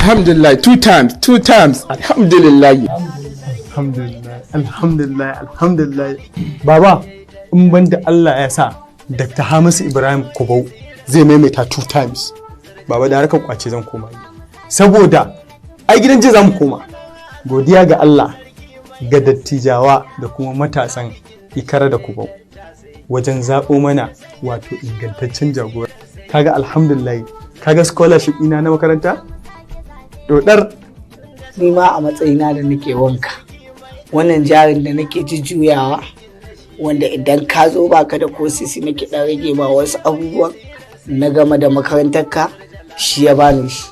Alhamdulillah, two times. Alhamdulillah. Alhamdulillah. Baba, in banda Allah ya sa Dr. Hamisu Ibrahim Kubau zai maimaita 2 times. Baba da harkar kwace zan koma. Saboda ai gidan je zamu koma. Godiya ga Allah, ga dattijawa da kuma matasan Ikara da Kubau wajen zaɓo mana wato ingantaccen jagora. Kaga alhamdulillah, kaga scholarship ina na makaranta? Dodar ni ma a matsayina da nake wanka. Wannan jarin da nake jujjuyawa wanda idan ka zo baka da ko sisi nake dan rage ma wasu abubuwan na game da makarantarka shi ya bani shi.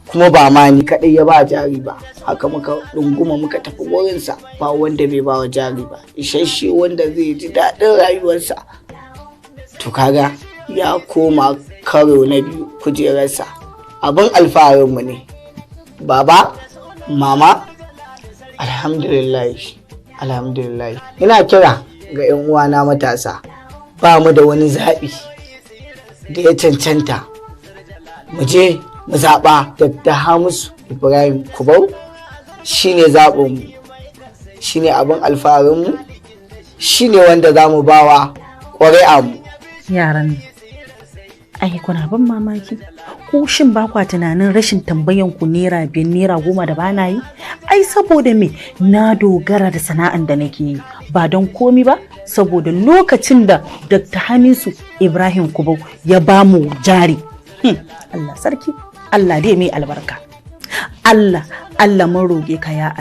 Kuma ba ma ni kadai ya ba jari ba, haka muka dunguma muka tafi wurinsa ba wanda bai ba wa jari ba, isasshe wanda zai ji daɗin rayuwarsa. To kaga ya koma karo na biyu kujerarsa, abin alfaharinmu ne. Baba, mama, alhamdulillah. Ina kira ga 'yan uwana matasa, ba mu da wani zaɓi da ya cancanta mu je mu zaɓa Dr. Hamisu Ibrahim Kubau. Shine zaɓinmu, shine abin alfaharinmu, shine wanda za mu bawa ƙuri'armu. Yaran nan, ai kuna ban mamaki. Ko shin ba kwa tunanin rashin tambayan ku naira 5 naira 10 da bana yi? Ai saboda me na dogara da sana'an da nake yi, ba don komi ba, saboda lokacin da Dr. Hamisu Ibrahim Kubau ya ba mu jari. Allah sarki, Allah dai mai albarka. Allah mun roge ka ya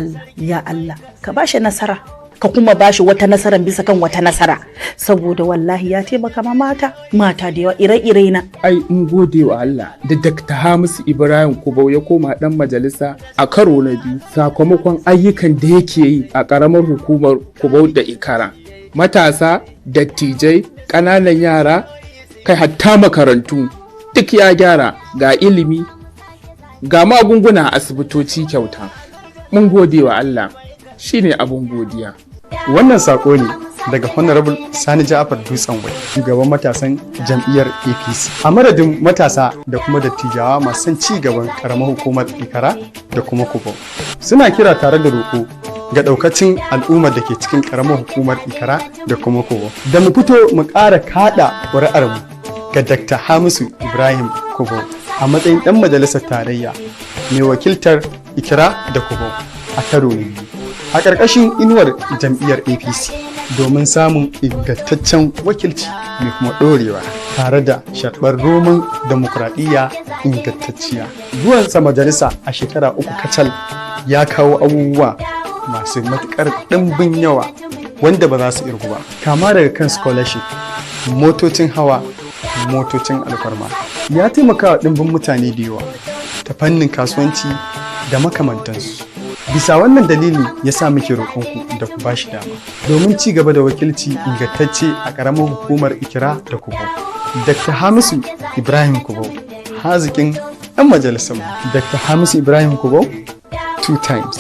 Allah ka bashi nasara, ka kuma bashi wata nasara bisa kan wata nasara, saboda wallahi ya taimaka ma mata da yawa ire-ire na. Ai in gode wa Allah da Dr. Hamisu Ibrahim Kubau ya koma dan majalisa a karo na biyu sakamakon ayyukan da yake yi a karamar hukumar Kubau da Ikara. Matasa, dattijai, ƙananan yara, kai hatta makarantu duk ya gyara, ga ilimi, ga magunguna a asibitoci kyauta. Mun gode wa Allah, shine abun godiya. Wannan sako ne daga Honorable Sani Ja'far Dutsen Wai, shugaban matasan jam'iyyar APC. A madadin matasa da kuma dattijawa masu son ci gaban karamar hukumar Ikara da kuma Kubau. Suna kira tare da roƙo ga ɗaukacin al'ummar da ke cikin karamar hukumar Ikara da kuma Kubau, da mu fito mu ƙara kaɗa ƙuri'armu ga Dr. Hamisu Ibrahim Kubau a matsayin ɗan majalisar tarayya mai wakiltar Ikara da Kubau a karo na biyu a ƙarƙashin inuwar jam'iyyar APC domin samun ingantaccen wakilci mai kuma ɗorewa tare da sharɓar roman demokuraɗiyya ingantacciya. Zuwansa majalisa a shekara 3 kacal ya kawo abubuwa masu matuƙar ɗimbin yawa wanda ba za su irgu ba, kama daga kan scholarship, motocin hawa, motocin alfarma. Ya taimaka wa ɗimbin mutane da yawa ta fannin kasuwanci da makamantansu. Bisa wannan dalili ya sa muke roƙonku da ku bashi dama domin ci gaba da wakilci ingantacce a ƙaramar hukumar Ikira da Kubau. Dr. Hamisu Ibrahim Kubau, haziƙin ɗan majalisar Dr. Hamisu Ibrahim Kubau 2 times.